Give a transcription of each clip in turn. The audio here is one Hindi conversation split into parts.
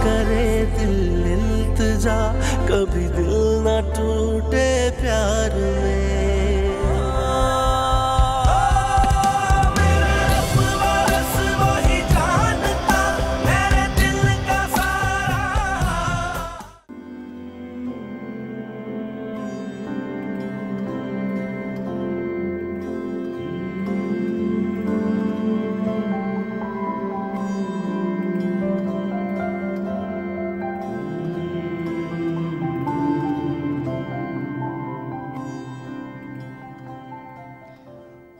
करे दिल इल्तिजा, कभी दिल ना टूटे प्यार में।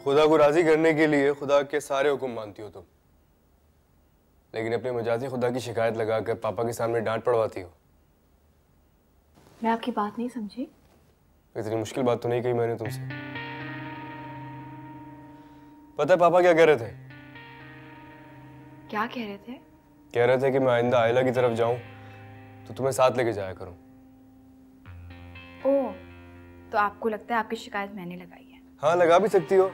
खुदा को राजी करने के लिए खुदा के सारे हुक्म मानती हो तुम, लेकिन अपने मजाजी खुदा की शिकायत लगाकर पापा के सामने डांट पड़वाती हो। मैं आपकी बात नहीं समझी। इतनी मुश्किल बात तो नहीं कही मैंने तुमसे। पता है पापा क्या कह रहे थे? क्या कह रहे थे? कह रहे थे कि मैं आइंदा आयला की तरफ जाऊं तो तुम्हें साथ लेके जाया करूं। ओह, तो आपको लगता है आपकी शिकायत मैंने लगाई है? हाँ, लगा भी सकती हो,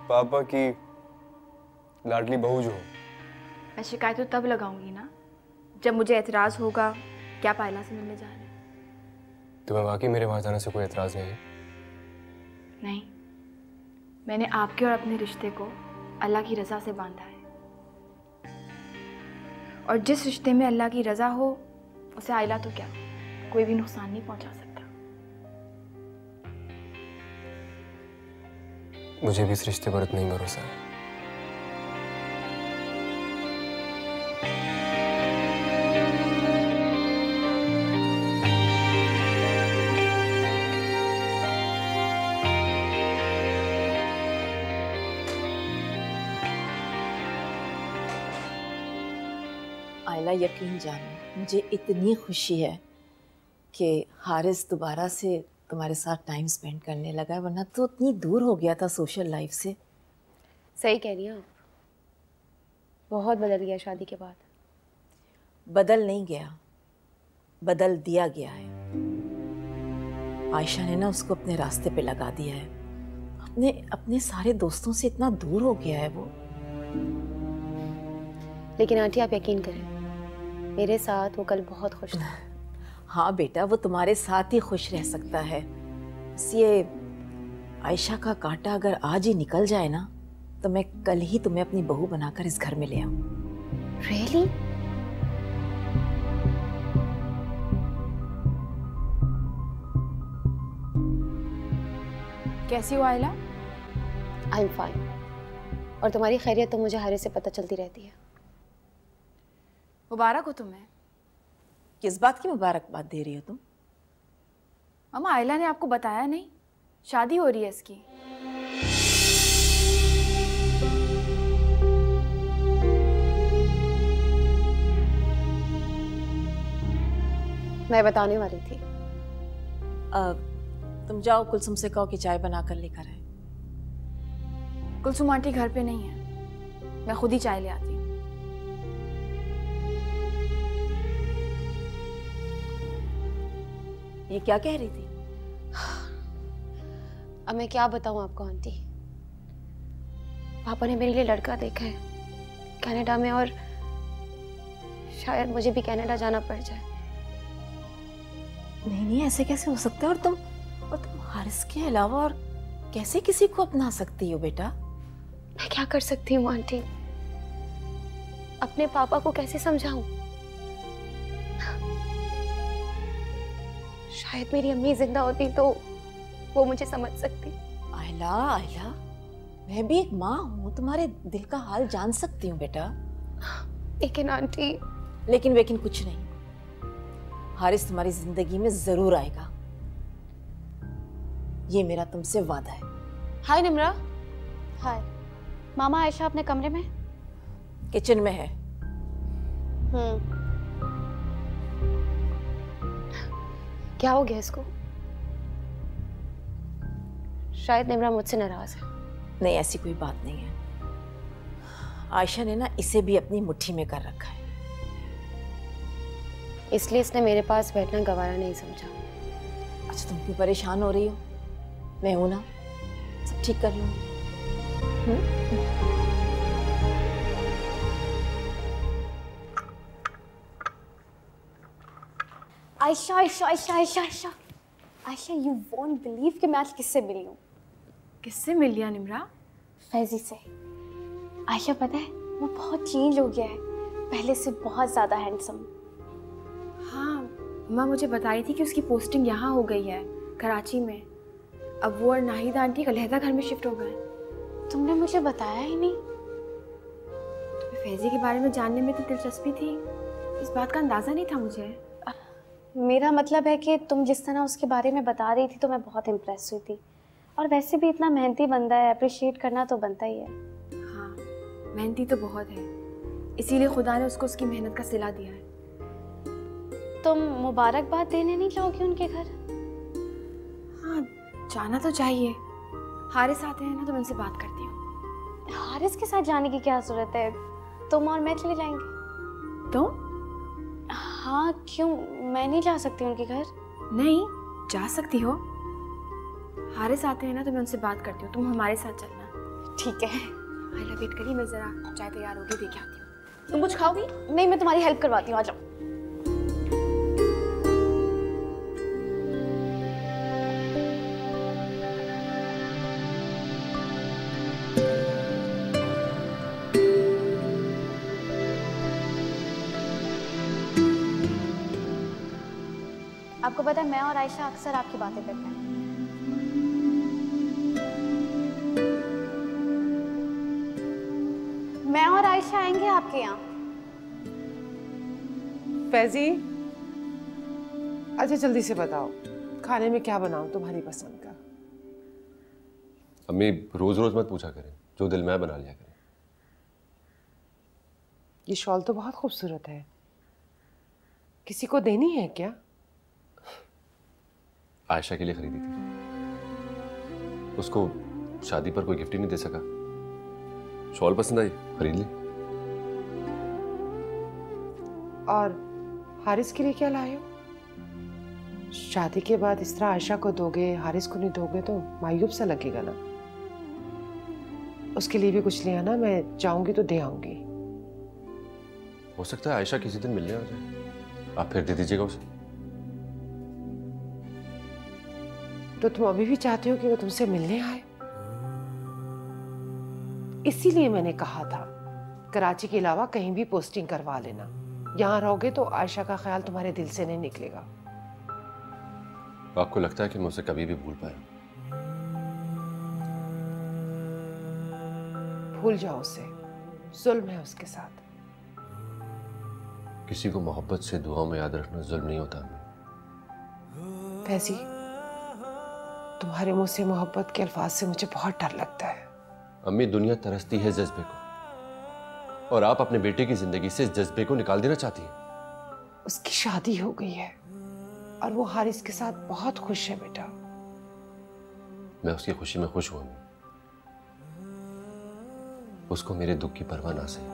पापा की लाडली बहू जो हो। मैं शिकायत तो तब लगाऊंगी ना जब मुझे एतराज होगा क्या पायला से मिलने जा रहे हैं। तुम्हें वाकई मेरे वहां जाने से कोई एतराज नहीं है? नहीं, मैंने आपके और अपने रिश्ते को अल्लाह की रजा से बांधा है, और जिस रिश्ते में अल्लाह की रजा हो उसे आइला तो क्या कोई भी नुकसान नहीं पहुंचा सकता। मुझे भी इस रिश्ते पर इतना ही भरोसा है। आयला, यकीन जानो मुझे इतनी खुशी है कि हारिस दोबारा से तुम्हारे साथ टाइम स्पेंड करने लगा है, वरना तो इतनी दूर हो गया था सोशल लाइफ से। सही कह रही हैं आप, बहुत बदल गया शादी के बाद। बदल नहीं गया, बदल दिया गया है। आयशा ने ना उसको अपने रास्ते पे लगा दिया है। अपने अपने सारे दोस्तों से इतना दूर हो गया है वो। लेकिन आंटी आप यकीन करें, मेरे साथ वो कल बहुत खुश था। हाँ बेटा, वो तुम्हारे साथ ही खुश रह सकता है। बस ये आयशा का कांटा अगर आज ही निकल जाए ना तो मैं कल ही तुम्हें अपनी बहू बनाकर इस घर में ले आऊं। Really? कैसी हो आइला? I'm fine। और तुम्हारी खैरियत तो मुझे हारिस से पता चलती रहती है। मुबारक हो तुम्हें। किस बात की मुबारकबाद दे रही हो तुम? मामा, आइला ने आपको बताया नहीं? शादी हो रही है इसकी। मैं बताने वाली थी। तुम जाओ, कुलसुम से कहो कि चाय बनाकर लेकर आए। कुलसुम आंटी घर पे नहीं है, मैं खुद ही चाय ले आती हूँ। ये क्या कह रही थी? अब मैं क्या बताऊं आपको आंटी। पापा ने मेरे लिए लड़का देखा है कनाडा में, और शायद मुझे भी कनाडा जाना पड़ जाए। नहीं नहीं, ऐसे कैसे हो सकता है? और तुम हारिस के अलावा और कैसे किसी को अपना सकती हो बेटा? मैं क्या कर सकती हूँ आंटी? अपने पापा को कैसे समझाऊं? शायद मेरी अम्मी जिंदा होती तो वो मुझे समझ सकती। आयला, आयला, मैं भी एक माँ हूँ, तुम्हारे दिल का हाल जान सकती हूँ बेटा। लेकिन आंटी। लेकिन कुछ नहीं, हारिस तुम्हारी जिंदगी में जरूर आएगा, ये मेरा तुमसे वादा है। हाय निम्रा। हाय। मामा, आयशा अपने कमरे में? किचन में है। क्या हो गया इसको? शायद निम्रा मुझसे नाराज है। नहीं, ऐसी कोई बात नहीं है। आयशा ने ना इसे भी अपनी मुट्ठी में कर रखा है, इसलिए इसने मेरे पास बैठना गवारा नहीं समझा। अच्छा, तुम क्यों परेशान हो रही हो? मैं हूं ना, सब ठीक कर लूंगी। Ayesha Ayesha Ayesha Ayesha Ayesha Ayesha, you won't believe कि मैं आज किससे मिली हूँ। किससे मिल लिया निम्रा? फैजी से। आयशा पता है वो बहुत चेंज हो गया है, पहले से बहुत ज़्यादा हैंडसम। हाँ, माँ मुझे बता रही थी कि उसकी पोस्टिंग यहाँ हो गई है, कराची में। अब वो और नाहिद आंटी एक अलहदा घर में शिफ्ट हो गए। तुमने मुझे बताया ही नहीं। तुम्हें फैजी के बारे में जानने में इतनी दिलचस्पी थी, इस बात का अंदाज़ा नहीं था मुझे। मेरा मतलब है कि तुम जिस तरह उसके बारे में बता रही थी तो मैं बहुत इम्प्रेस हुई थी। और वैसे भी इतना मेहनती बंदा है, अप्रिशिएट करना तो बनता ही है। हाँ, मेहनती तो बहुत है, इसीलिए खुदा ने उसको उसकी मेहनत का सिला दिया है। तुम मुबारकबाद देने नहीं जाओगी उनके घर? हाँ, जाना तो चाहिए। हारिस आते हैं ना तो मैं उनसे बात करती हूँ। हारिस के साथ जाने की क्या ज़रूरत है, तुम और मैं चले जाएंगे। तुम? हाँ क्यों, मैं नहीं जा सकती उनके घर? नहीं, जा सकती हो। हारिस आते हैं ना तो मैं उनसे बात करती हूँ, तुम हमारे साथ चलना। ठीक है। आइला वेट करिए, मैं ज़रा चाय तैयार होगी देख आती हूँ। तुम कुछ खाओगी? नहीं, मैं तुम्हारी हेल्प करवाती हूँ, आ जाओ। आपको पता है मैं और आयशा अक्सर आपकी बातें करते हैं। मैं और आयशा आएंगे आपके यहाँ। फैजी, अच्छा जल्दी से बताओ खाने में क्या बनाऊं तुम्हारी पसंद का? अम्मी रोज रोज मत पूछा करें, जो दिल में बना लिया करें। ये शॉल तो बहुत खूबसूरत है, किसी को देनी है क्या? आयशा के लिए खरीदी थी, उसको शादी पर कोई गिफ्ट ही नहीं दे सका। शॉल पसंद आई, खरीद ली। और हारिस के लिए क्या लाए हो? शादी के बाद इस तरह आयशा को दोगे, हारिस को नहीं दोगे तो मायूब सा लगेगा ना। उसके लिए भी कुछ ले आना, मैं जाऊंगी तो दे आऊंगी। हो सकता है आयशा किसी दिन मिलने आ जाए, आप फिर दे दीजिएगा उसे। तो तुम अभी भी चाहते हो कि वो तुमसे मिलने आए? इसीलिए मैंने कहा था कराची के अलावा कहीं भी पोस्टिंग करवा लेना। यहाँ रहोगे तो आयशा का ख्याल तुम्हारे दिल से नहीं निकलेगा। आपको लगता है कि मैं उसे कभी भी भूल पाया? भूल जाओ उसे, जुल्म है उसके साथ। किसी को मोहब्बत से दुआओं में याद रखना जुल्म नहीं होता। फैजी, तुम्हारे मुंह से मोहब्बत के अल्फाज से मुझे बहुत डर लगता है। अम्मी, दुनिया तरसती है जज्बे को, और आप अपने बेटे की जिंदगी से इस जज्बे को निकाल देना चाहती हैं। उसकी शादी हो गई है और वो हारिस के साथ बहुत खुश है बेटा। मैं उसकी खुशी में खुश हूं। उसको मेरे दुख की परवाह ना सही,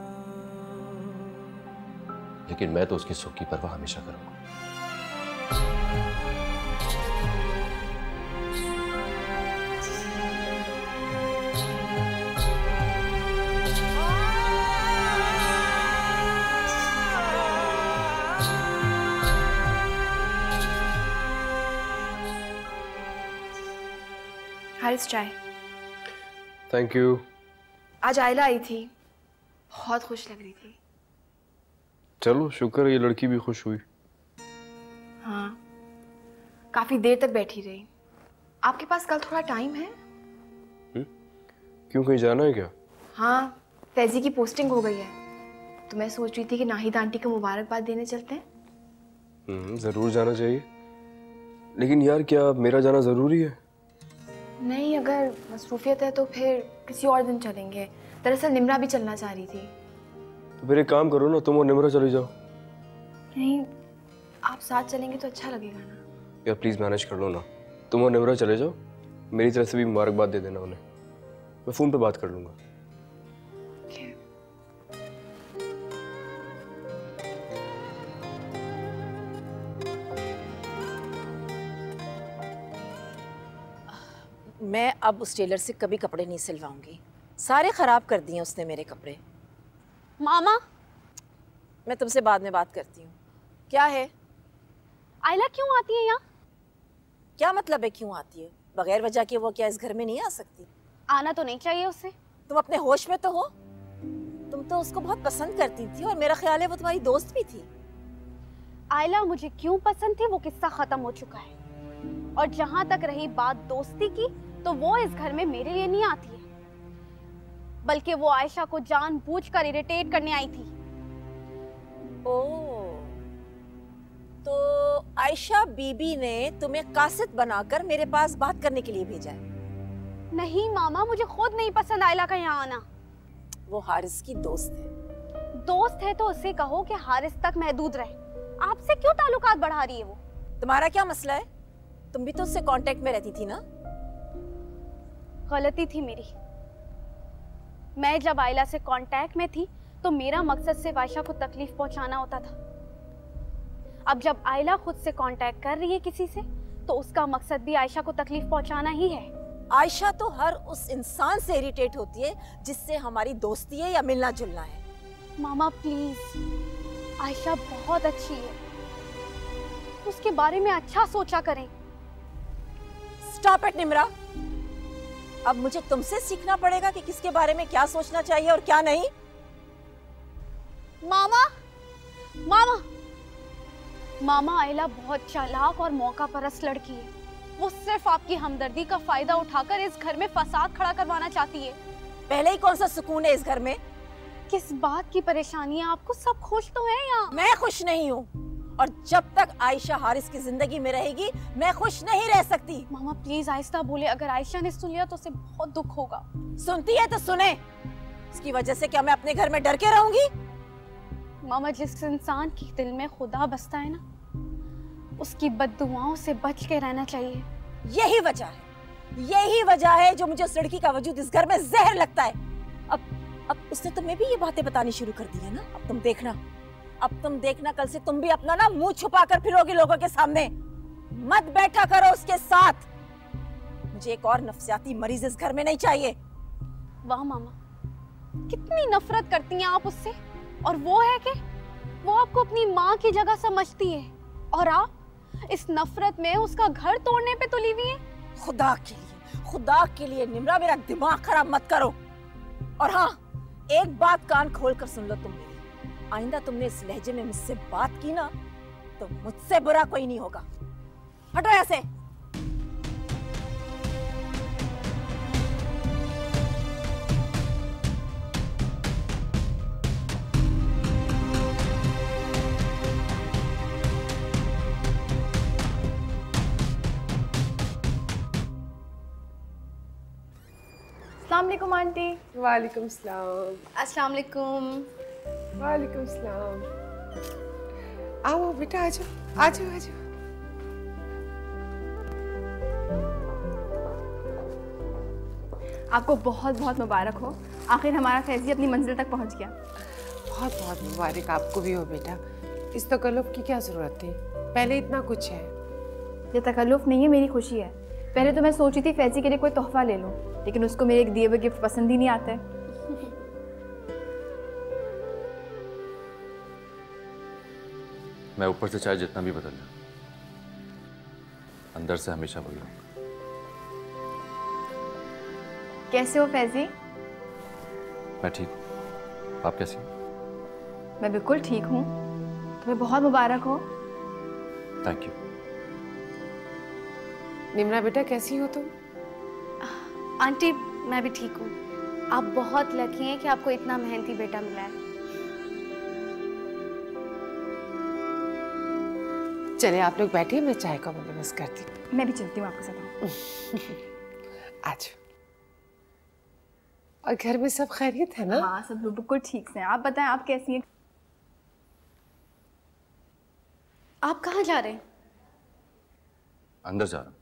लेकिन मैं तो उसके सुख की परवाह हमेशा करूंगा। हारिस चाय। Thank you. आज आयला आई थी, बहुत खुश लग रही थी। चलो शुक्र है ये लड़की भी खुश हुई। हाँ, काफी देर तक बैठी रही। आपके पास कल थोड़ा टाइम है? क्यों, कहीं जाना है क्या? हाँ, फैजी की पोस्टिंग हो गई है, तो मैं सोच रही थी कि नाहिद आंटी को मुबारकबाद देने चलते हैं। जरूर जाना चाहिए, लेकिन यार क्या मेरा जाना जरूरी है? नहीं, अगर मसरूफियत है तो फिर किसी और दिन चलेंगे। दरअसल निम्रा भी चलना चाह रही थी। तो फिर एक काम करो ना, तुम और निम्रा चले जाओ। नहीं, आप साथ चलेंगे तो अच्छा लगेगा ना। यार प्लीज़ मैनेज कर लो ना, तुम और निम्रा चले जाओ। मेरी तरफ से भी मुबारकबाद दे देना उन्हें, मैं फ़ोन पे बात कर लूँगा। मैं अब उस टेलर से कभी कपड़े नहीं सिलवाऊंगी, सारे ख़राब कर दिए उसने मेरे कपड़े। मामा, मैं तुमसे बाद में बात करती हूँ। क्या है? आयला क्यों आती है यहाँ? क्या मतलब है क्यों आती है? बगैर वजह के वो क्या इस घर में नहीं आ सकती? आना तो नहीं चाहिए उससे। तुम अपने होश में तो हो? तुम तो उसको बहुत पसंद करती थी और मेरा ख्याल है वो तुम्हारी दोस्त भी थी। आयला मुझे क्यों पसंद थी वो किस्सा खत्म हो चुका है। और जहां तक रही बात दोस्ती की, तो वो इस घर में मेरे लिए नहीं आती है, बल्कि वो आयशा को जानबूझकर इरिटेट करने आई थी। ओह, तो आयशा बीबी ने तुम्हें कासिद बनाकर मेरे पास बात करने के लिए भेजा है? नहीं मामा, मुझे खुद नहीं पसंद आयला का यहाँ आना। वो हारिस की दोस्त है। दोस्त है तो उससे कहो कि हारिस तक महदूद रहे। आपसे क्यों ताल्लुकात बढ़ा रही है वो? तुम्हारा क्या मसला है? तुम भी तो उससे कांटेक्ट में रहती थी ना? गलती थी मेरी। मैं जब आयला से कांटेक्ट में थी तो मेरा मकसद सिर्फ आयशा को तकलीफ पहुंचाना होता था। अब जब आयला खुद से कांटेक्ट कर रही है किसी से, तो उसका मकसद भी आयशा को तकलीफ पहुंचाना ही है। आयशा तो हर उस इंसान से इरिटेट होती है जिससे हमारी दोस्ती है या मिलना जुलना है। मामा प्लीज, आयशा बहुत अच्छी है, उसके बारे में अच्छा सोचा करें। Stop it Nimra. अब मुझे तुमसे सीखना पड़ेगा कि किसके बारे में क्या सोचना चाहिए और क्या नहीं। मामा मामा मामा, आयला बहुत चालाक और मौका परस्त लड़की है। वो सिर्फ आपकी हमदर्दी का फायदा उठाकर इस घर में फसाद खड़ा करवाना चाहती है। पहले ही कौन सा सुकून है इस घर में? किस बात की परेशानी है आपको? सब खुश तो हैं यहाँ। मैं खुश नहीं हूँ, और जब तक आयशा हारिस की जिंदगी में रहेगी मैं खुश नहीं रह सकती। मामा प्लीज आहिस्ता बोले, अगर आयशा ने सुन लिया तो उसे बहुत दुख होगा। सुनती है तो सुने। उसकी वजह से क्या मैं अपने घर में डर के रहूंगी? मामा, जिस इंसान के दिल में खुदा बसता है ना, उसकी बद्दुआओं से बच के रहना चाहिए। यही वजह है जो मुझे उस लड़की का वजूद इस घर में जहर लगता है। अब उसने तुम्हें भी ये बातें बतानी शुरू कर दी है ना। अब तुम देखना कल से तुम भी अपना ना मुंह छुपा कर फिरोगी लोगों के सामने। मत बैठा करो उसके साथ। मुझे एक और नफसियाती मरीज इस घर में नहीं चाहिए। वाह मामा, कितनी नफरत करती हैं आप उससे। और वो है कि वो आपको अपनी माँ की जगह समझती है, और आप इस नफरत में उसका घर तोड़ने पे तुली हुई हैं। खुदा के लिए निम्रा, मेरा दिमाग खराब मत करो। और हाँ, एक बात कान खोल कर सुन लो तुम मेरी। आइंदा तुमने इस लहजे में मुझसे बात की ना, तो मुझसे बुरा कोई नहीं होगा। हटो ऐसे। अस्सलाम वालेकुम आंटी। वालेकुम सलाम। अस्सलाम वालेकुम। वालेकुम सलाम। आओ बेटा, आ जाओ। आपको बहुत बहुत मुबारक हो, आखिर हमारा फैजी अपनी मंजिल तक पहुंच गया। बहुत बहुत मुबारक आपको भी हो बेटा। इस तकल्लुफ की क्या जरूरत थी? पहले इतना कुछ है। ये तकल्लुफ नहीं है, मेरी खुशी है। पहले तो मैं सोची थी फैजी के लिए कोई तोहफा ले लूं, लेकिन उसको मेरे एक दिए हुए गिफ्ट पसंद ही नहीं आते। मैं ऊपर से चाहे जितना भी बदल लूं, अंदर से हमेशा वही हूं। कैसे हो फैजी? मैं ठीक हूं। आप कैसी हो? मैं बिल्कुल ठीक हूँ। तुम्हें बहुत मुबारक हो। Thank you. निम्रा बेटा, कैसी हो तुम? आंटी, मैं भी ठीक हूँ। आप बहुत लकी हैं कि आपको इतना मेहनती बेटा मिला है। चले आप लोग बैठिए, मैं चाय का बंदोबस्त करती हूँ। मैं भी चलती हूँ आपके साथ। आज और घर में सब खैरियत है ना? हाँ, सब लोग बिल्कुल ठीक से हैं। आप बताएं, आप कैसी हैं? आप कहाँ जा रहे हैं? अंदर जा रहा हूं।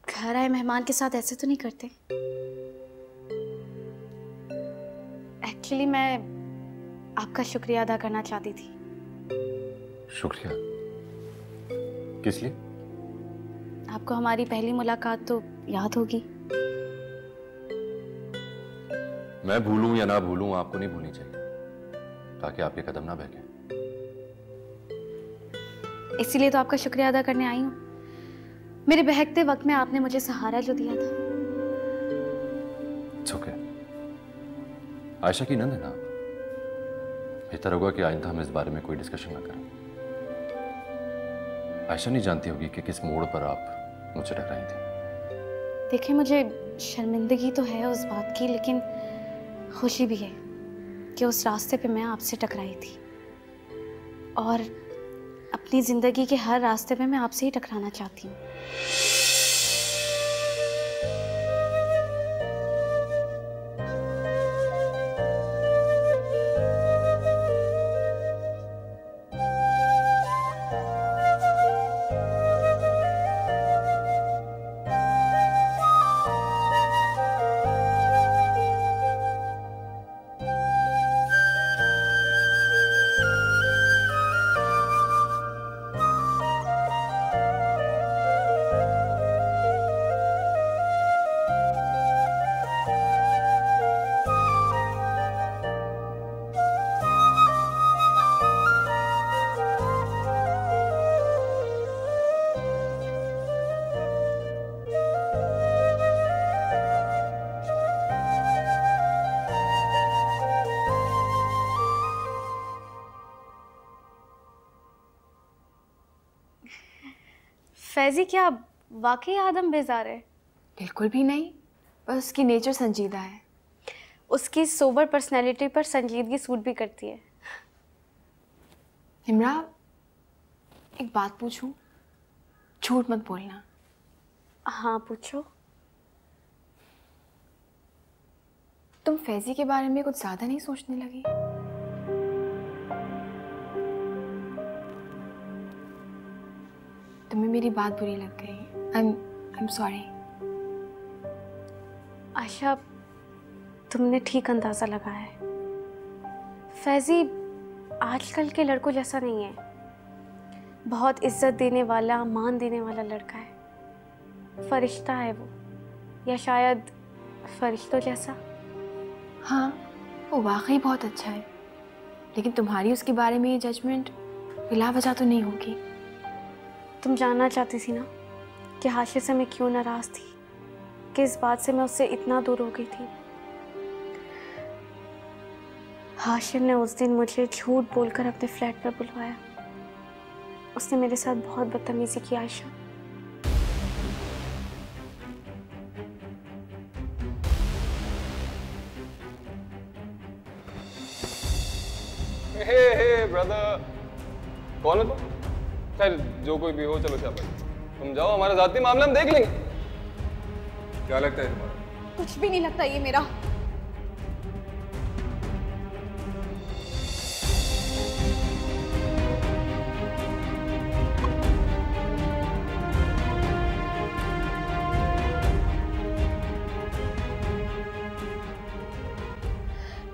घर आए मेहमान के साथ ऐसे तो नहीं करते? एक्चुअली मैं आपका शुक्रिया अदा करना चाहती थी। शुक्रिया? किस लिए? आपको हमारी पहली मुलाकात तो याद होगी। मैं भूलूं या ना भूलूं, आपको नहीं भूलनी चाहिए, ताकि आपके कदम ना बहके। इसीलिए तो आपका शुक्रिया अदा करने आई हूँ। मेरे बहकते वक्त में आपने मुझे सहारा जो दिया था। It's okay. आयशा की नंद है ना, बेहतर होगा कि आइंदा हम इस बारे में कोई डिस्कशन ना करें। आयशा नहीं जानती होगी कि किस मोड़ पर आप मुझे टकराई थी। देखिए, मुझे शर्मिंदगी तो है उस बात की, लेकिन खुशी भी है कि उस रास्ते पे मैं आपसे टकराई थी, और अपनी ज़िंदगी के हर रास्ते पे मैं आपसे ही टकराना चाहती हूँ। फैजी, क्या वाकई आदम बेजार है? बिल्कुल भी नहीं, बस उसकी नेचर संजीदा है। उसकी सोबर पर्सनैलिटी पर संजीदगी सूट भी करती है। निम्रा, एक बात पूछूं? झूठ मत बोलना। हाँ, पूछो। तुम फैजी के बारे में कुछ ज्यादा नहीं सोचने लगी? तुम्हें मेरी बात बुरी लग गई। I'm sorry। आशा, तुमने ठीक अंदाज़ा लगाया है। फैजी आजकल के लड़कों जैसा नहीं है। बहुत इज्जत देने वाला, मान देने वाला लड़का है। फरिश्ता है वो, या शायद फरिश्तों जैसा। हाँ, वो वाकई बहुत अच्छा है, लेकिन तुम्हारी उसके बारे में ये जजमेंट बिला वजह तो नहीं होगी। तुम जानना चाहती थी ना कि हाशिर से मैं क्यों नाराज़ थी, किस बात से मैं उससे इतना दूर हो गई थी। हाशिर ने उस दिन मुझे झूठ बोलकर अपने फ्लैट पर बुलवाया। उसने मेरे साथ बहुत बदतमीजी की आयशा। हे ब्रदर, कौन है तुम? खैर, जो कोई भी हो, चलो क्या भाई, तुम जाओ, हमारा जाती मामला हम देख लेंगे। क्या लगता है तुम्हारा? कुछ भी नहीं लगता ये मेरा।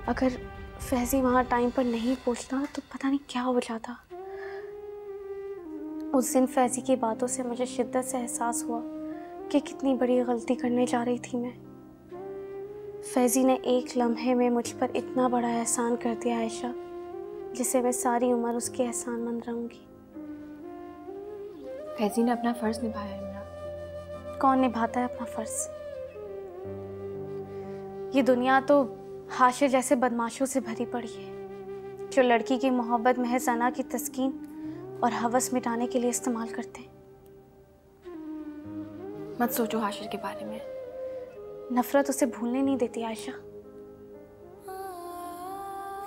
अगर फैजी वहां टाइम पर नहीं पहुंचता तो पता नहीं क्या हो जाता। उस दिन फैजी की बातों से मुझे शिद्दत से एहसास हुआ कि कितनी बड़ी गलती करने जा रही थी मैं। फैजी ने एक लम्हे में मुझ पर इतना बड़ा एहसान कर दिया आयशा, जिसे मैं सारी उम्र उसके एहसानमंद रहूंगी। फैजी ने अपना फर्ज निभाया है मेरा। कौन निभाता है अपना फर्ज? ये दुनिया तो हाशिर जैसे बदमाशों से भरी पड़ी है, जो लड़की की मोहब्बत महज अना की तस्कीन और हवस मिटाने के लिए इस्तेमाल करते हैं। मत सोचो हाशिर के बारे में। नफरत उसे भूलने नहीं देती आयशा।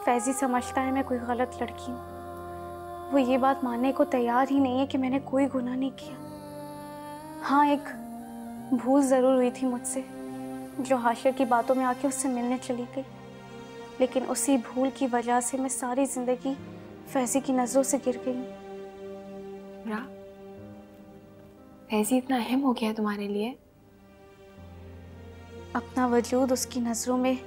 फैजी समझता है मैं कोई गलत लड़की हूँ। वो ये बात मानने को तैयार ही नहीं है कि मैंने कोई गुनाह नहीं किया। हाँ, एक भूल ज़रूर हुई थी मुझसे, जो हाशिर की बातों में आके उससे मिलने चली गई। लेकिन उसी भूल की वजह से मैं सारी ज़िंदगी फैजी की नज़रों से गिर गई। फैजी इतना अहम हो गया है तुम्हारे लिए? अपना वजूद उसकी नज़रों में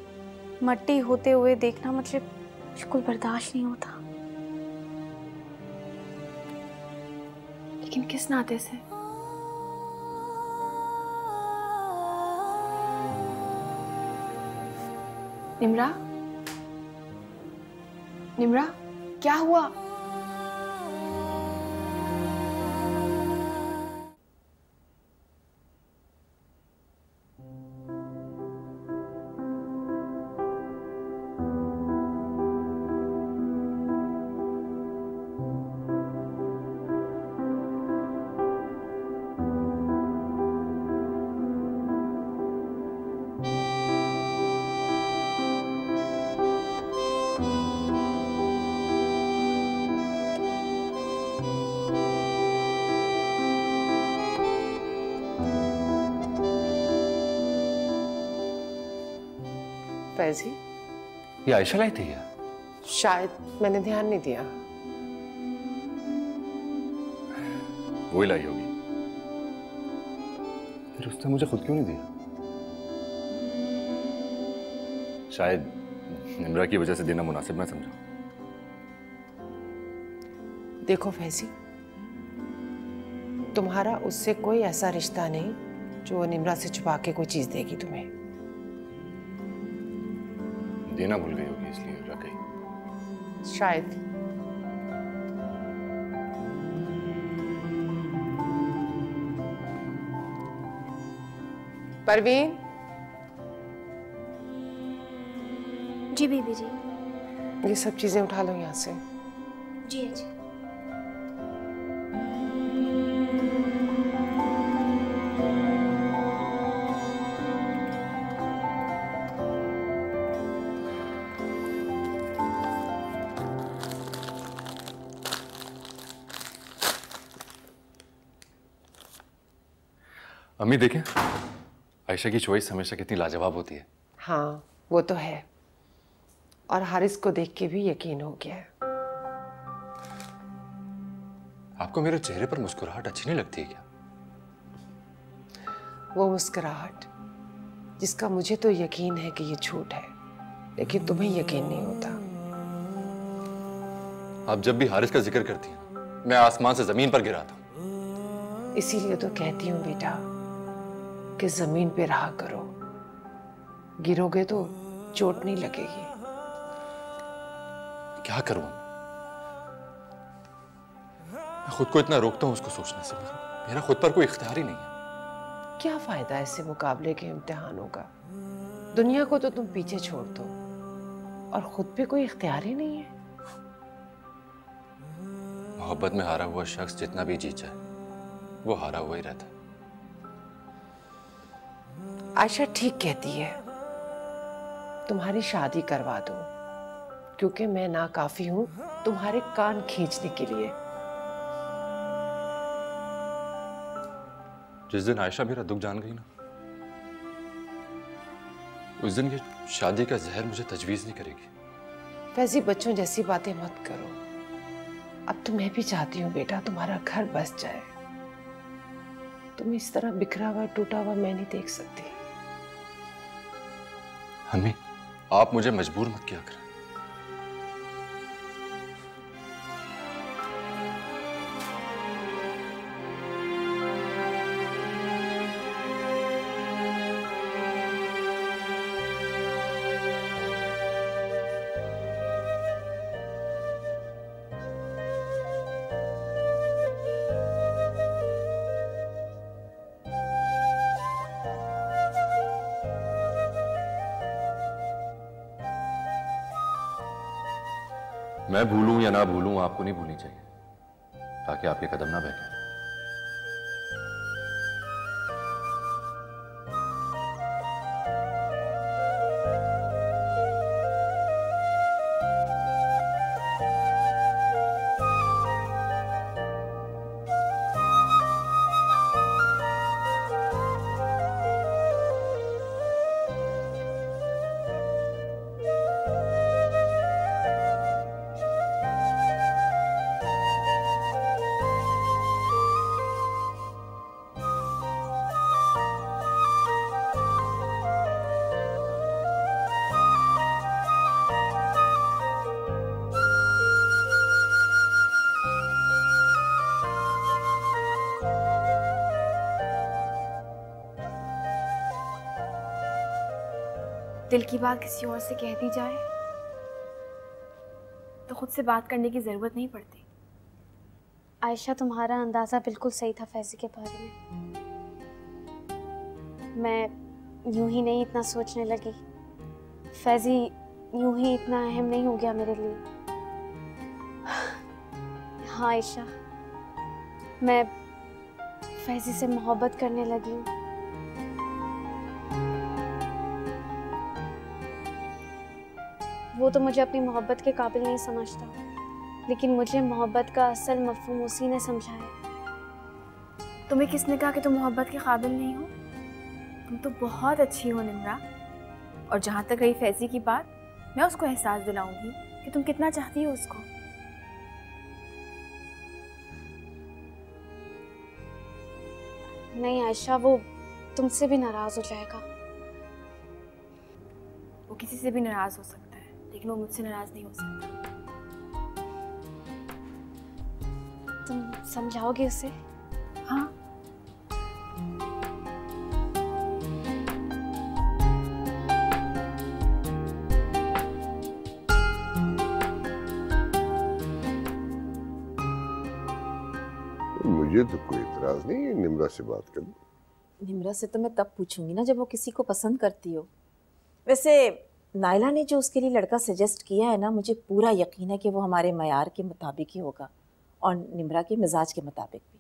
मट्टी होते हुए देखना मुझे बिल्कुल बर्दाश्त नहीं होता। लेकिन किस नाते से? निम्रा, निम्रा, क्या हुआ? फैजी? ये आयशा लाई थी क्या? शायद मैंने ध्यान नहीं दिया। वो ही लाई होगी। फिर उसने मुझे खुद क्यों नहीं दिया? शायद निम्रा की वजह से देना मुनासिब मैं समझा। देखो फैजी, तुम्हारा उससे कोई ऐसा रिश्ता नहीं जो वो निम्रा से छुपा के कोई चीज देगी तुम्हें। देना भूल गई होगी इसलिए रख गई। शायद। परवीन। जी बीबी जी। ये सब चीजें उठा लो यहाँ से। जी जी। अम्मी देखें, आयशा की चॉइस हमेशा कितनी लाजवाब होती है। हाँ वो तो है, और हारिस को देख के भी यकीन हो गया है। आपको मेरे चेहरे पर मुस्कुराहट अच्छी नहीं लगती है क्या? वो मुस्कुराहट जिसका मुझे तो यकीन है कि ये झूठ है, लेकिन तुम्हें यकीन नहीं होता। आप जब भी हारिस का जिक्र करती हैं, मैं आसमान से जमीन पर गिरा था। इसीलिए तो कहती हूँ बेटा कि जमीन पे रहा करो, गिरोगे तो चोट नहीं लगेगी। क्या करूं मैं खुद को इतना रोकता हूं उसको सोचने से। मेरा खुद पर कोई इख्तियार ही नहीं है। क्या फायदा ऐसे मुकाबले के इम्तिहानों का? दुनिया को तो तुम पीछे छोड़ दो और खुद पे कोई इख्तियार ही नहीं है। मोहब्बत में हारा हुआ शख्स जितना भी जीत जाए वो हारा हुआ ही रहता है। आयशा ठीक कहती है, तुम्हारी शादी करवा दो, क्योंकि मैं नाकाफी हूं तुम्हारे कान खींचने के लिए। जिस दिन आयशा मेरा दुख जान गई ना, उस दिन ये शादी का जहर मुझे तजवीज नहीं करेगी। वैसी बच्चों जैसी बातें मत करो। अब तो मैं भी चाहती हूँ बेटा तुम्हारा घर बस जाए। तुम इस तरह बिखरा हुआ टूटा हुआ मैं नहीं देख सकती। अम्मी, आप मुझे मजबूर मत किया करें। मैं भूलूं या ना भूलूं, आपको नहीं भूलनी चाहिए, ताकि आपके कदम ना बहके। दिल की बात किसी और से कह दी जाए तो खुद से बात करने की जरूरत नहीं पड़ती। आयशा, तुम्हारा अंदाज़ा बिल्कुल सही था फैज़ी के बारे में। मैं यूं ही नहीं इतना सोचने लगी। फैज़ी यूं ही इतना अहम नहीं हो गया मेरे लिए। हाँ आयशा, मैं फैज़ी से मोहब्बत करने लगी हूँ। वो तो मुझे अपनी मोहब्बत के काबिल नहीं समझता, लेकिन मुझे मोहब्बत का असल मफ़हूम उसी ने समझाया। तुम्हें किसने कहा कि तुम मोहब्बत के काबिल नहीं हो? तुम तो बहुत अच्छी हो निम्रा। और जहाँ तक रही फैजी की बात, मैं उसको एहसास दिलाऊंगी कि तुम कितना चाहती हो उसको। नहीं आयशा, वो तुमसे भी नाराज हो जाएगा। वो किसी से भी नाराज हो सकता है, लेकिन वो मुझसे नाराज नहीं हो सकता। तुम समझाओगे उसे? हाँ। मुझे तो कोई इतराज नहीं है निम्रा से बात करनी। निम्रा से तो मैं तब पूछूंगी ना जब वो किसी को पसंद करती हो। वैसे नायला ने जो उसके लिए लड़का सजेस्ट किया है ना, मुझे पूरा यकीन है कि वो हमारे मयार के मुताबिक ही होगा और निम्रा के मिजाज के मुताबिक भी।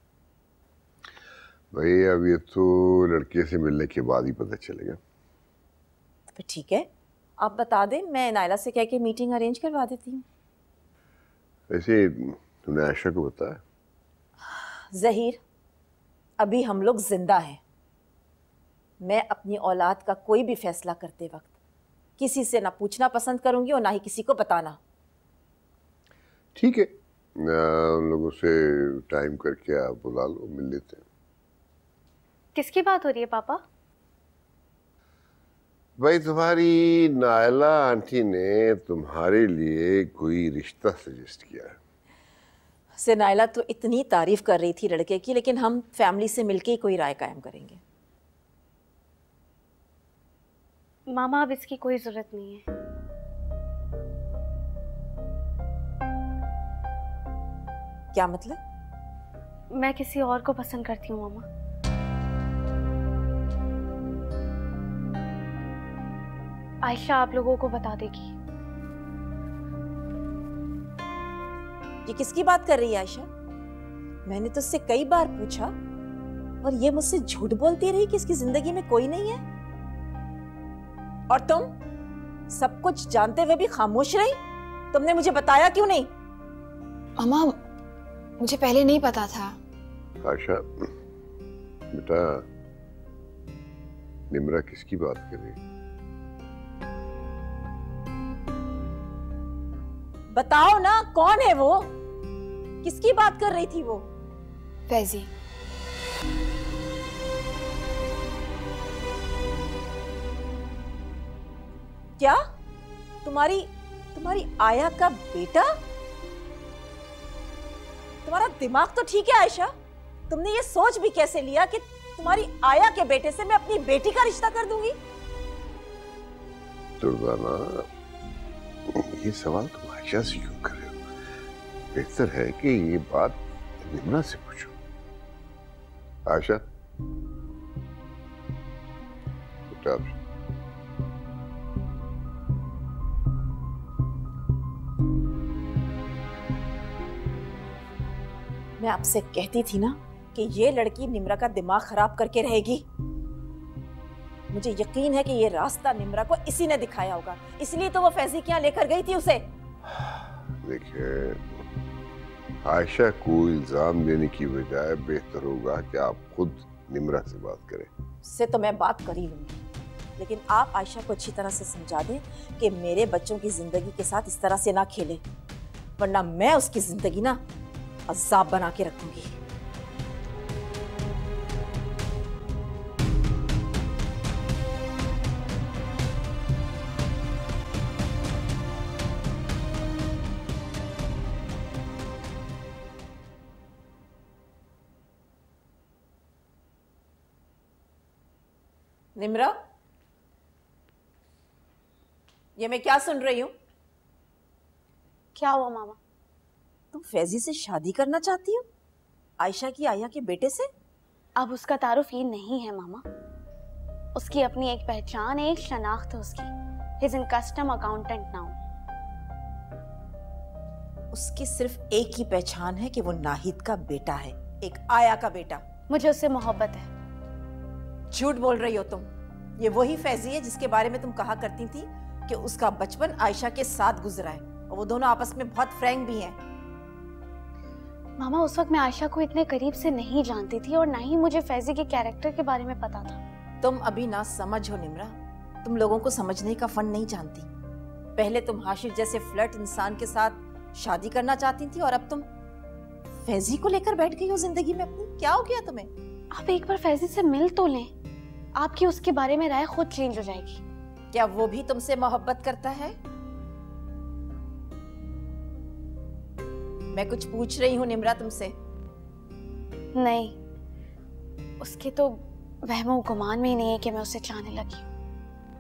भाई अब ये तो लड़के से मिलने के बाद ही पता चलेगा। तो फिर ठीक है, आप बता दें, मैं नायला से कह के मीटिंग अरेंज करवा देती हूँ। वैसे तूने आयशा को बताया? ज़हीर, अभी हम लोग जिंदा हैं। मैं अपनी औलाद का कोई भी फैसला करते वक्त किसी से ना पूछना पसंद करूंगी और ना ही किसी को बताना। ठीक है, उन लोगों से टाइम करके आप बुला लो, मिल लेते हैं। किसकी बात हो रही है पापा? भाई तुम्हारी नायला आंटी ने तुम्हारे लिए कोई रिश्ता सजेस्ट किया है। से नायला तो इतनी तारीफ कर रही थी लड़के की, लेकिन हम फैमिली से मिलके ही कोई राय कायम करेंगे। मामा अब इसकी कोई जरूरत नहीं है। क्या मतलब? मैं किसी और को पसंद करती हूँ मामा। आयशा आप लोगों को बता देगी। ये किसकी बात कर रही है आयशा? मैंने तो उससे कई बार पूछा और ये मुझसे झूठ बोलती रही कि इसकी जिंदगी में कोई नहीं है। और तुम सब कुछ जानते हुए भी खामोश रही। तुमने मुझे बताया क्यों नहीं? अम्मा, मुझे पहले नहीं पता था। आयशा बेटा, निम्रा किसकी बात कर रही है? बताओ ना, कौन है वो? किसकी बात कर रही थी वो? फैजी। क्या? तुम्हारी आया का बेटा? तुम्हारा दिमाग तो ठीक है आयशा? तुमने ये सोच भी कैसे लिया कि तुम्हारी आया के बेटे से मैं अपनी बेटी का रिश्ता कर दूंगी? दुर्गाना, ये सवाल तुम आयशा से क्यों कर रहे हो? बेहतर है कि ये बात निम्रा से पूछो। आयशा, बेटा मैं आपसे कहती थी ना कि ये लड़की निम्रा का दिमाग खराब करके रहेगी। मुझे यकीन है कि ये रास्ता निम्रा को इसी ने दिखाया होगा, इसलिए तो वो फैजी के यहाँ लेकर गई थी उसे। देखिए, आयशा को इल्जाम देने की बजाय बेहतर होगा कि आप खुद निम्रा से बात करें। उससे तो मैं बात कर ही लूंगी, लेकिन आप आयशा को अच्छी तरह से समझा दें कि मेरे बच्चों की जिंदगी के साथ इस तरह से ना खेले, वरना मैं उसकी जिंदगी ना अज़ाब बना के रखूंगी। निम्रा, ये मैं क्या सुन रही हूं? क्या हुआ मामा? तुम फैजी से शादी करना चाहती हो? आयशा की आया के बेटे से? अब उसका तारुफ ये नहीं है मामा। उसकी अपनी एक पहचान है, एक शनाख्त है उसकी। He is in custom accountant now. उसकी सिर्फ एक ही पहचान है कि वो नाहिद का बेटा है, एक आया का बेटा। मुझे उससे मोहब्बत है। झूठ बोल रही हो तुम। ये वही फैजी है जिसके बारे में तुम कहा करती थी कि उसका बचपन आयशा के साथ गुजरा है और वो दोनों आपस में बहुत फ्रैंक भी हैं। मामा, उस वक्त मैं आयशा को इतने करीब से नहीं जानती थी और ना ही मुझे फैजी के कैरेक्टर के बारे में पता था। तुम अभी ना समझ हो निम्रा, तुम लोगों को समझने का फन नहीं जानती। पहले तुम हाशिर जैसे फ्लर्ट इंसान के साथ शादी करना चाहती थी और अब तुम फैजी को लेकर बैठ गई हो जिंदगी में अपनी। क्या हो गया तुम्हें? आप एक बार फैजी से मिल तो लें, आपकी उसके बारे में राय खुद चेंज हो जाएगी। क्या वो भी तुमसे मोहब्बत करता है? मैं कुछ पूछ रही हूँ निम्रा तुमसे। नहीं, उसके तो वहमो गुमान में ही नहीं है कि मैं उसे चाहने लगी।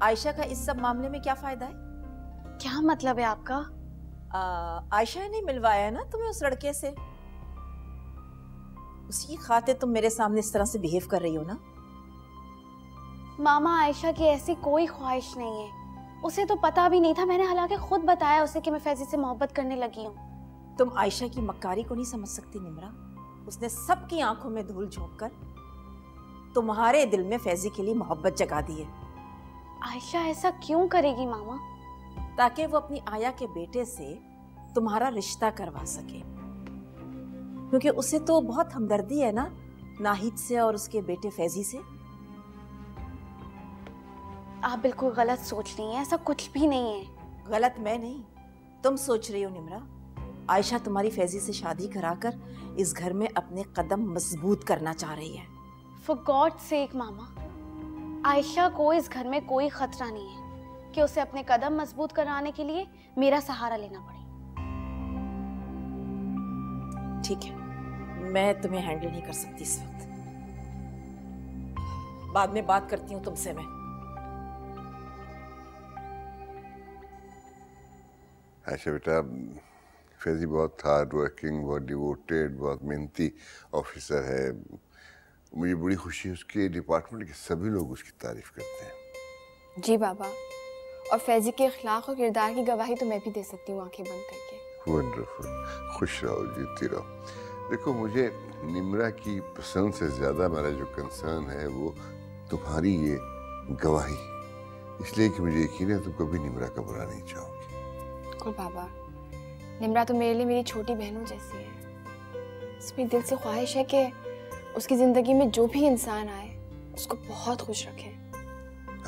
आयशा का इस सब मामले में क्या फायदा है? क्या मतलब है आपका? आयशा ने मिलवाया है ना तुम्हें उस लड़के से। उसी खातिर तुम मेरे सामने इस तरह से बिहेव कर रही हो ना। मामा, आयशा की ऐसी कोई ख्वाहिश नहीं है, उसे तो पता भी नहीं था। मैंने हालांकि खुद बताया उसे कि मैं फैजी से मोहब्बत करने लगी हूँ। तुम आयशा की मक्कारी को नहीं समझ सकती निम्रा। उसने सबकी आंखों में धूल झोंक कर तुम्हारे दिल में फैजी के लिए मोहब्बत जगा दी है। आयशा ऐसा क्यों करेगी मामा? ताकि वो अपनी आया के बेटे से तुम्हारा रिश्ता करवा सके, क्योंकि उसे तो बहुत हमदर्दी है ना नाहिद से और उसके बेटे फैजी से। आप बिल्कुल गलत सोच रही हैं, ऐसा कुछ भी नहीं है। गलत मैं नहीं, तुम सोच रही हो निम्रा। आयशा तुम्हारी फैजी से शादी कराकर इस घर में अपने कदम मजबूत करना चाह रही है। For God's sake मामा, आयशा को इस घर में कोई खतरा नहीं है कि उसे अपने कदम मजबूत कराने के लिए मेरा सहारा लेना पड़े। ठीक है, मैं तुम्हें हैंडल नहीं कर सकती इस वक्त। बाद में बात करती हूँ तुमसे मैं। आयशा बेटा, फैजी बहुत हार्ड वर्किंग, बहुत डिवोटेड, बहुत मेहनती ऑफिसर है। मुझे बड़ी खुशी है, उसके डिपार्टमेंट के सभी लोग उसकी तारीफ करते हैं। जी बाबा, और फैजी के अखलाक और किरदार की गवाही तो मैं भी दे सकती हूँ आंखें बंद करके। वंडरफुल, खुश रहो, जीती रहो। देखो, मुझे निम्रा की पसंद से ज़्यादा मेरा जो कंसर्न है वो तुम्हारी ये गवाही, इसलिए कि मुझे यकीन है तुम कभी निम्रा का बुरा नहीं चाहोगी। बिल्कुल बाबा, निम्रा तो मेरे लिए मेरी छोटी बहनों जैसी है। इसमें दिल से ख्वाहिश है कि उसकी ज़िंदगी में जो भी इंसान आए उसको बहुत खुश रखे।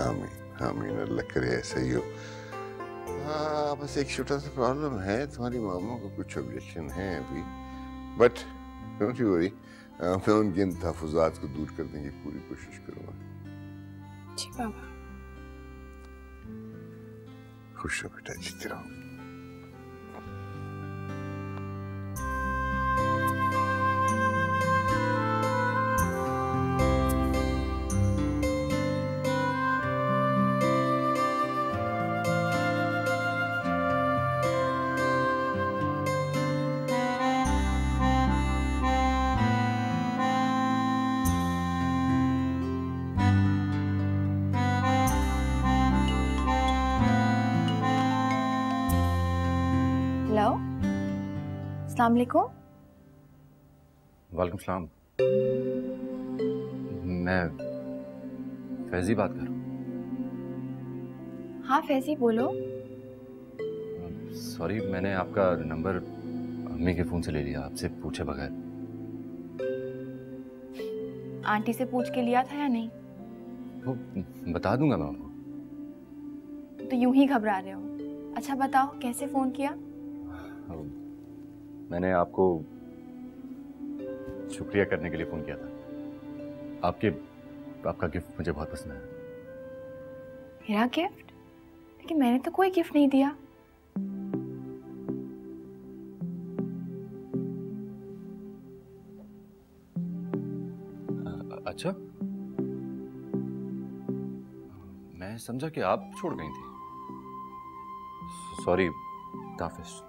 आमीन आमीन, अल्लाह करे ऐसा ही हो। हाँ, बस एक छोटा सा प्रॉब्लम है, तुम्हारी मामा को कुछ ऑब्जेक्शन है अभी, बट डोंट यू वरी, मैं उनके इन तहफ़्फ़ुज़ात को दूर करने की पूरी कोशिश करूँगा। जी बाबा। खुश रहो बेटा, जीते रहो। हेलो, अस्सलाम वालेकुम। वालेकुम सलाम। मैं फैजी बात कर रहा हूँ। हाँ फैजी, बोलो। सॉरी, मैंने आपका नंबर अम्मी के फ़ोन से ले लिया, आपसे पूछे बगैर। आंटी से पूछ के लिया था या नहीं? वो बता दूंगा मैं उनको। तो यूं ही घबरा रहे हो। अच्छा बताओ, कैसे फ़ोन किया? मैंने आपको शुक्रिया करने के लिए फ़ोन किया था। आपका गिफ्ट मुझे बहुत पसंद है। मेरा गिफ्ट? लेकिन मैंने तो कोई गिफ्ट नहीं दिया। अच्छा, मैं समझा कि आप छोड़ गई थी। सॉरी, ताफिस।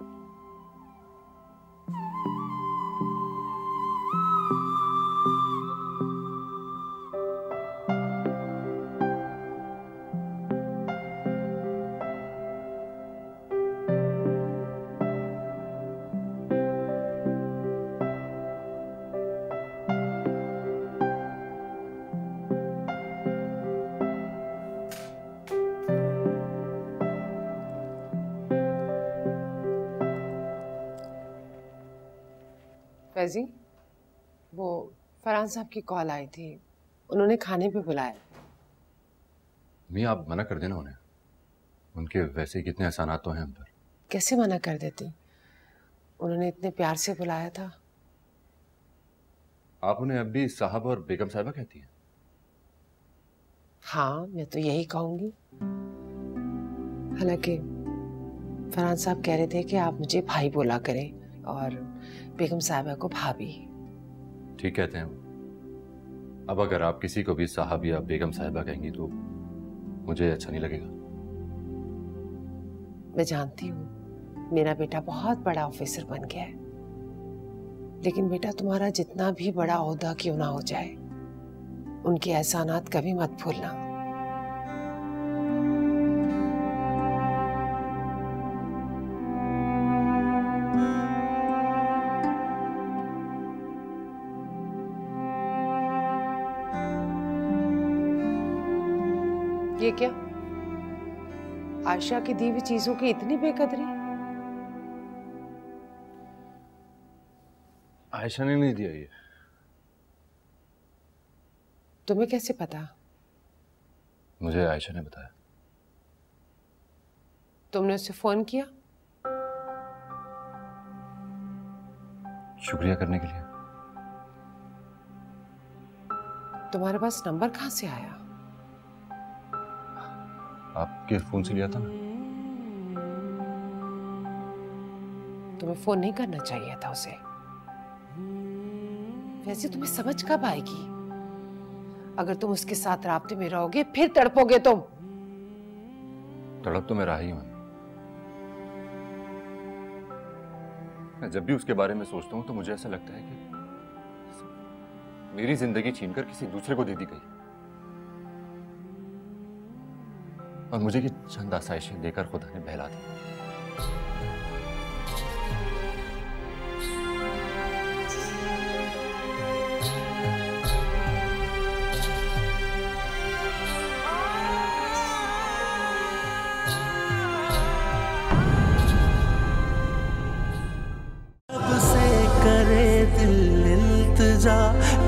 फैजी, वो फरहान साहब की कॉल आई थी, उन्होंने खाने पे बुलाया। मी आप मना कर देना उन्हें, उनके वैसे ही कितने एहसानात तो हैं हम पर। कैसे मना कर देती? उन्होंने इतने प्यार से बुलाया था। आप उन्हें अब भी साहब और बेगम साहिबा कहती हैं? हाँ, मैं तो यही कहूंगी। हालांकि फरहान साहब कह रहे थे कि आप मुझे भाई बोला करें और बेगम साहिबा को भाभी। ठीक कहते हैं वो। अब अगर आप किसी को भी साहब या बेगम साहिबा कहेंगी तो मुझे अच्छा नहीं लगेगा। मैं जानती हूँ मेरा बेटा बहुत बड़ा ऑफिसर बन गया है, लेकिन बेटा तुम्हारा जितना भी बड़ा ओहदा क्यों ना हो जाए, उनके एहसानात कभी मत भूलना। ये क्या? आयशा की दी हुई चीजों की इतनी बेकदरी? आयशा ने नहीं दिया ये। तुम्हें कैसे पता? मुझे आयशा ने बताया। तुमने उसे फोन किया? शुक्रिया करने के लिए। तुम्हारे पास नंबर कहां से आया? आपके फोन से लिया था ना। तुम्हें फोन नहीं करना चाहिए था उसे। वैसे तुम्हें समझ कब आएगी? अगर तुम उसके साथ राब्ते में रहोगे फिर तड़पोगे तुम। तड़प तो मैं रहा ही हूं। मैं जब भी उसके बारे में सोचता हूं तो मुझे ऐसा लगता है कि मेरी जिंदगी छीनकर किसी दूसरे को दे दी गई और मुझे कि चंद आसाइशें देकर खुदा ने बहला दी।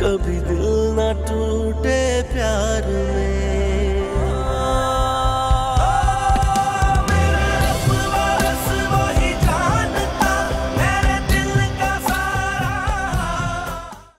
कभी दिल ना टूटे प्यार में।